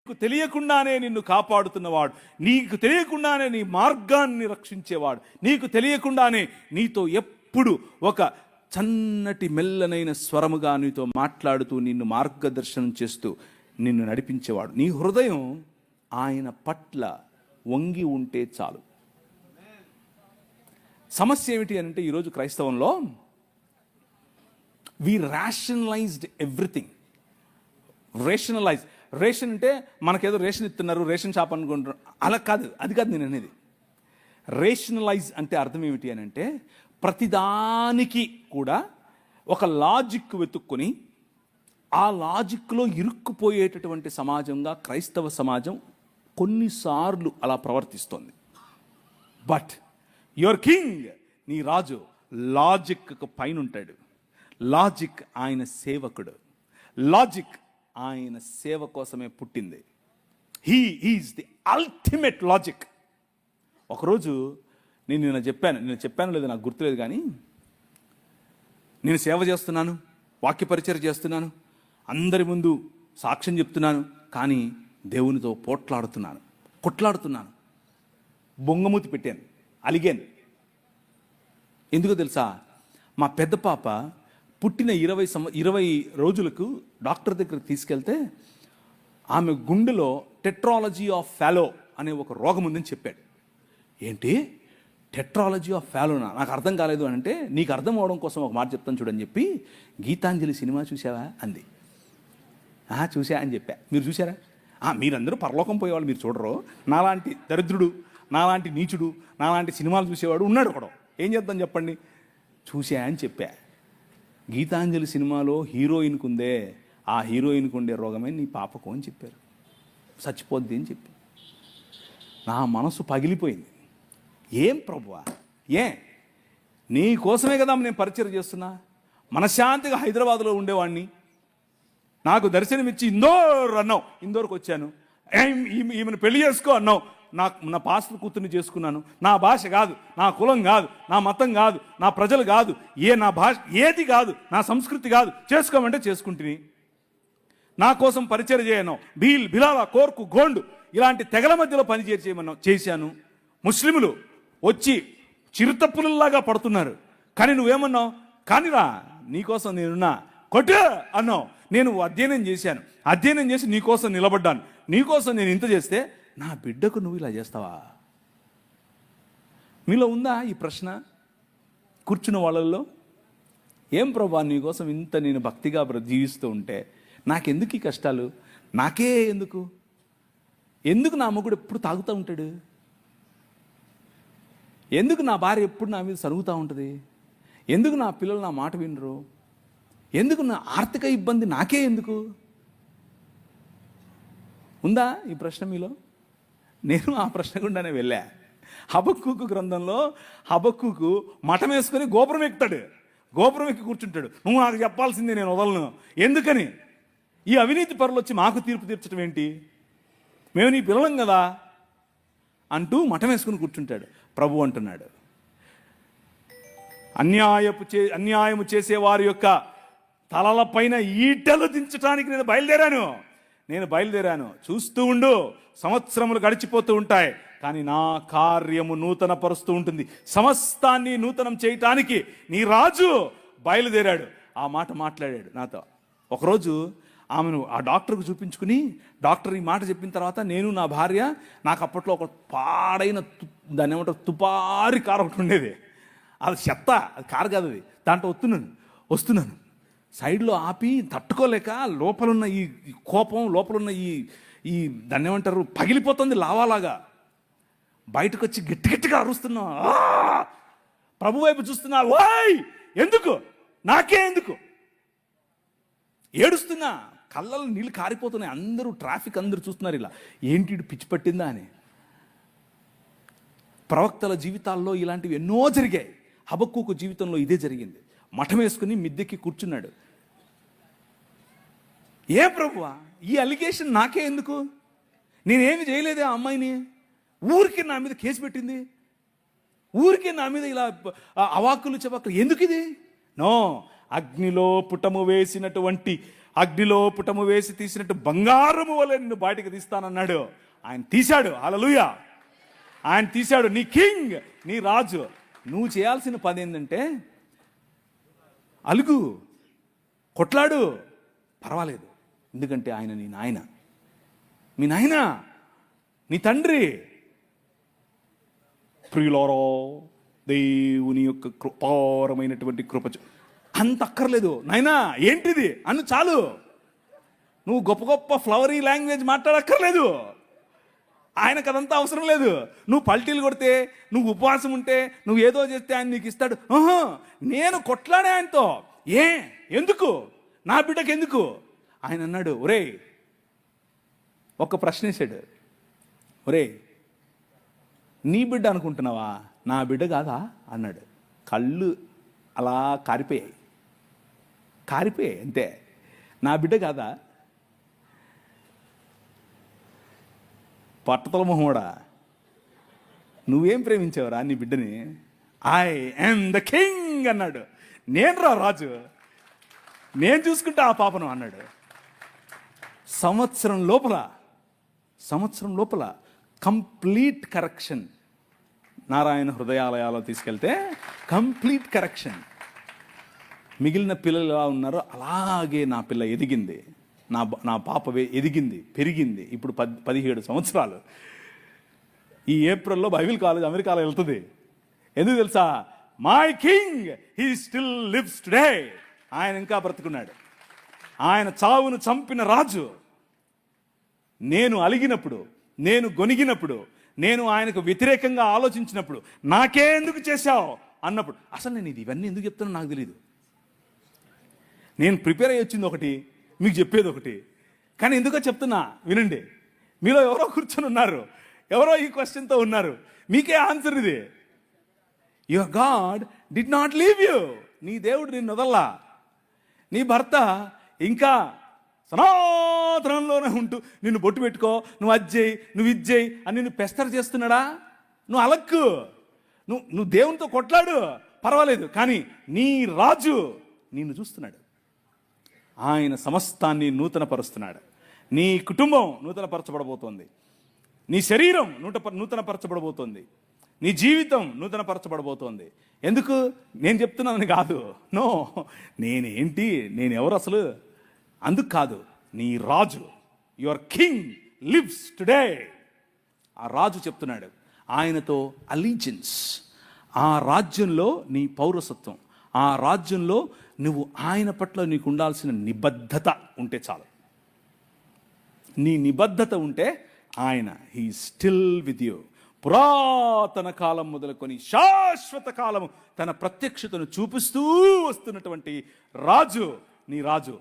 నీకు తెలియకుండానే నిన్ను కాపాడుతున్నవాడు, నీకు తెలియకుండానే నీ మార్గాన్ని రక్షించేవాడు, నీకు తెలియకుండానే నీతో ఎప్పుడు ఒక చన్నటి మెల్లనైన స్వరముగా నీతో మాట్లాడుతూ నిన్ను మార్గదర్శనం చేస్తూ నిన్ను నడిపించేవాడు. నీ హృదయం ఆయన పట్ల వంగి ఉంటే చాలు. సమస్య ఏమిటి అంటే ఈరోజు క్రైస్తవంలో వి రేషనలైజ్డ్ ఎవ్రీథింగ్. రేషన్ అంటే మనకేదో రేషన్ ఇస్తున్నారు, రేషన్ షాప్ అనుకుంటున్నారు, అలా కాదు. అది కాదు నేను అనేది. రేషనలైజ్ అంటే అర్థం ఏమిటి అని అంటే ప్రతిదానికి కూడా ఒక లాజిక్ వెతుక్కొని ఆ లాజిక్లో ఇరుక్కుపోయేటటువంటి సమాజంగా క్రైస్తవ సమాజం కొన్నిసార్లు అలా ప్రవర్తిస్తోంది. బట్ యువర్ కింగ్, నీ రాజు లాజిక్కు పైన ఉంటాడు. లాజిక్ ఆయన సేవకుడు, లాజిక్ ఆయన సేవ కోసమే పుట్టింది. He is the ultimate logic. ఒకరోజు నేను చెప్పాను లేదు నాకు గుర్తులేదు, కానీ నేను సేవ చేస్తున్నాను, వాక్య పరిచయం చేస్తున్నాను, అందరి ముందు సాక్ష్యం చెప్తున్నాను, కానీ దేవునితో కొట్లాడుతున్నాను, బొంగమూతి పెట్టాను, అలిగాను. ఎందుకో తెలుసా? మా పెద్ద పాప పుట్టిన 20 రోజులకు డాక్టర్ దగ్గరికి తీసుకెళ్తే ఆమె గుండెలో టెట్రాలజీ ఆఫ్ ఫాలో అనే ఒక రోగం ఉందని చెప్పాడు. ఏంటి టెట్రాలజీ ఆఫ్ ఫాలోనా? నాకు అర్థం కాలేదు అని అంటే, నీకు అర్థం అవడం కోసం ఒక మాట చెప్తాను చూడని చెప్పి, గీతాంజలి సినిమా చూసావా అంది. చూసా అని చెప్పా. మీరు చూసారా? మీరందరూ పరలోకం పోయేవాళ్ళు, మీరు చూడరు. నాలాంటి దరిద్రుడు, నాలాంటి నీచుడు, నాలాంటి సినిమాలు చూసేవాడు ఉన్నాడు ఒకడు. ఏం చేద్దాం చెప్పండి? చూసా అని చెప్పా. గీతాంజలి సినిమాలో హీరోయిన్కు ఉందే, ఆ హీరోయిన్కు ఉండే రోగమే నీ పాపకు అని చెప్పారు. చచ్చిపోద్ది అని చెప్పి నా మనసు పగిలిపోయింది. ఏం ప్రభువా, నీ కోసమే కదా నేను పరిచయం చేస్తున్నా. మనశ్శాంతిగా హైదరాబాద్లో ఉండేవాడిని, నాకు దర్శనమిచ్చి ఇందోర్కి వచ్చాను, ఈమెను పెళ్లి చేసుకో అన్నావు, నా పాస్టర్ కూతుర్ని చేసుకున్నాను. నా భాష కాదు, నా కులం కాదు, నా మతం కాదు, నా ప్రజలు కాదు, నా భాష ఏది కాదు, నా సంస్కృతి కాదు, చేసుకోమంటే చేసుకుంటుని. నా కోసం పరిచయం చేయను. బిలాల, కోర్కు, గోండు ఇలాంటి తెగల మధ్యలో పని చేశాను. ముస్లింలు వచ్చి చిరుతప్పులలాగా పడుతున్నారు, కానీ నువ్వేమన్నావు? కానిరా, నీకోసం నేనున్నా, కొట్టు అన్నావు. నేను అధ్యయనం చేసి నీకోసం నిలబడ్డాను. నీకోసం నేను ఇంత చేస్తే నా బిడ్డకు నువ్వు ఇలా చేస్తావా? మీలో ఉందా ఈ ప్రశ్న కూర్చున్న వాళ్ళల్లో? ఏం ప్రభా, నీకోసం ఇంత నేను భక్తిగా జీవిస్తూ ఉంటే నాకెందుకు ఈ కష్టాలు? నాకే ఎందుకు నా మొగుడు ఎప్పుడు తాగుతూ ఉంటాడు? ఎందుకు నా భార్య ఎప్పుడు నా మీద సరుగుతూ ఉంటుంది? ఎందుకు నా పిల్లలు నా మాట వినరు? ఎందుకు నా ఆర్థిక ఇబ్బంది నాకే ఎందుకు? ఉందా ఈ ప్రశ్న మీలో? నేను ఆ ప్రశ్న గుండానే వెళ్ళా. హబక్కూకు గ్రంథంలో హబక్కూకు మఠం వేసుకొని గోపురం ఎక్కుతాడు, గోపురం ఎక్కి కూర్చుంటాడు. నువ్వు నాకు చెప్పాల్సిందే, నేను వదలను. ఎందుకని? ఈ అవినీతి పరులు వచ్చి మాకు తీర్పు తీర్చడం ఏంటి? మేము నీ పిల్లలం కదా అంటూ మఠం వేసుకుని కూర్చుంటాడు. ప్రభు అంటున్నాడు, అన్యాయము చేసే వారి యొక్క తలల పైన ఈటెలు దించడానికి నేను బయలుదేరాను. చూస్తూ ఉండు, సంవత్సరములు గడిచిపోతూ ఉంటాయి, కానీ నా కార్యము నూతన పరుస్తూ ఉంటుంది. సమస్తాన్ని నూతనం చేయటానికి నీ రాజు బయలుదేరాడు. ఆ మాట మాట్లాడాడు నాతో. ఒకరోజు ఆమెను ఆ డాక్టర్కు చూపించుకుని, డాక్టర్ ఈ మాట చెప్పిన తర్వాత నేను నా భార్య, నాకు అప్పట్లో ఒక పాడైన దాన్ని ఏమంటారు తుపారి కారు ఒకటి ఉండేది. అది చెత్త, అది కారు కాదు, అది. దాంట్లో వస్తున్నాను సైడ్లో ఆపి తట్టుకోలేక లోపలున్న ఈ కోపం, లోపలున్న ఈ దాన్ని ఏమంటారు పగిలిపోతుంది లావాలాగా. బయటకు వచ్చి గట్టిగా అరుస్తున్నా, ప్రభు వైపు చూస్తున్నా. ఎందుకు నాకే ఎందుకు ఏడుస్తున్నా? కళ్ళలో నీళ్ళు కారిపోతున్నాయి. అందరూ ట్రాఫిక్ అందరూ చూస్తున్నారు, ఇలా ఏంటి పిచ్చి పట్టిందా అని. ప్రవక్తల జీవితాల్లో ఇలాంటివి ఎన్నో జరిగాయి. హబక్కూకు జీవితంలో ఇదే జరిగింది. మఠం వేసుకుని మిద్దెక్కి కూర్చున్నాడు. ఏ ప్రభువా, ఈ అలిగేషన్ నాకే ఎందుకు? నేనేమి చేయలేదే ఆ అమ్మాయిని. ఊరికే నా మీద కేసు పెట్టింది, ఊరికే నా మీద ఇలా అవాక్కులు చవాకులు. ఎందుకు ఇది? నో, అగ్నిలో పుటము వేసినటువంటి అగ్నిలో పుటము వేసి తీసినట్టు బంగారము వలె నిన్ను బయటకు తీస్తానన్నాడు. ఆయన తీశాడు. హల్లెలూయా. ఆయన తీశాడు. నీ కింగ్, నీ రాజు. నువ్వు చేయాల్సిన పని ఏంటంటే అలుగు, కొట్లాడు, పర్వాలేదు. ఎందుకంటే ఆయన నీ నాయన, మీ నాయన, నీ తండ్రి. ప్రియులారా, దేవుని యొక్క కృపారమైనటువంటి కృప అంత అక్కర్లేదు. నాయనా ఏంటిది అన్ను చాలు. నువ్వు గొప్ప గొప్ప ఫ్లవరీ లాంగ్వేజ్ మాట్లాడక్కర్లేదు. ఆయనకు అదంతా అవసరం లేదు. నువ్వు పల్టీలు కొడితే, నువ్వు ఉపవాసం ఉంటే, నువ్వు ఏదో చేస్తే ఆయన నీకు ఇస్తాడు. నేను కొట్లాడే ఆయనతో. ఎందుకు? నా బిడ్డకి ఎందుకు? ఆయన అన్నాడు, ఒరే, ఒక ప్రశ్న వేసాడు. ఒరే, నీ బిడ్డ అనుకుంటున్నావా? నా బిడ్డ కాదా అన్నాడు. కళ్ళు అలా కారిపోయాయి అంతే. నా బిడ్డ కాదా? పట్టతల మొహోడా, నువ్వేం ప్రేమించావురా నీ బిడ్డని? ఐ యామ్ ద కింగ్ అన్నాడు. నేను రా రాజు, నేను చూసుకుంటా ఆ పాపను అన్నాడు. సంవత్సరం లోపల కంప్లీట్ కరెక్షన్. నారాయణ హృదయాలయాలో తీసుకెళ్తే కంప్లీట్ కరెక్షన్. మిగిలిన పిల్లలు ఎలా ఉన్నారో అలాగే నా పిల్ల ఎదిగింది. నా పాప ఎదిగింది, పెరిగింది. ఇప్పుడు 17 సంవత్సరాలు. ఈ ఏప్రిల్లో బైబిల్ కాలేజ్ అమెరికాలో వెళ్తుంది. ఎందుకు తెలుసా? My king he still lives today. ఆయన ఇంకా బ్రతుకున్నాడు. ఆయన చావును చంపిన రాజు. నేను అలిగినప్పుడు, నేను గొనిగినప్పుడు, నేను ఆయనకు వ్యతిరేకంగా ఆలోచించినప్పుడు, నాకే ఎందుకు చేశావు అన్నప్పుడు, అసలు నేను ఇవన్నీ ఎందుకు చెప్తానో నాకు తెలియదు. నేను ప్రిపేర్ అయ్యి వచ్చింది ఒకటి, మీకు చెప్పేది ఒకటి. కానీ ఎందుకో చెప్తున్నా వినండి. మీలో ఎవరో కూర్చొని ఉన్నారు, ఎవరో ఈ క్వశ్చన్తో ఉన్నారు. మీకే ఆన్సర్ ఇది. Your God did not leave you. నీ దేవుడు నిన్ను వదల్లా. నీ భర్త ఇంకా సనాతనంలోనే ఉంటూ నిన్ను బొట్టు పెట్టుకో, నువ్వు అజ్జేయి, నువ్వు ఇజ్జేయి అని నిన్ను పెస్తర్ చేస్తున్నాడా? నువ్వు అలక్కు, నువ్వు దేవునితో కొట్లాడు, పర్వాలేదు. కానీ నీ రాజు నిన్ను చూస్తున్నాడు. ఆయన సమస్తాన్ని నూతనపరుస్తున్నాడు. నీ కుటుంబం నూతనపరచబడబోతోంది. నీ శరీరం నూతనపరచబడబోతోంది. నీ జీవితం నూతనపరచబడబోతోంది. ఎందుకు నేను చెప్తున్నానని కాదు. నో, నేనేంటి, నేనెవరు అసలు అందుకు కాదు. నీ రాజు, యువర్ కింగ్ లివ్స్ టుడే. ఆ రాజు చెప్తున్నాడు. ఆయనతో అలీజియన్స్, ఆ రాజ్యంలో నీ పౌరసత్వం, ఆ రాజ్యంలో నువ్వు ఆయన పట్ల నీకు ఉండాల్సిన నిబద్ధత ఉంటే చాలు. నీ నిబద్ధత ఉంటే ఆయన హీ స్టిల్ విత్ యూ. పురాతన కాలం మొదలుకొని శాశ్వత కాలము తన ప్రత్యక్షతను చూపిస్తూ వస్తున్నటువంటి రాజు, నీ రాజు.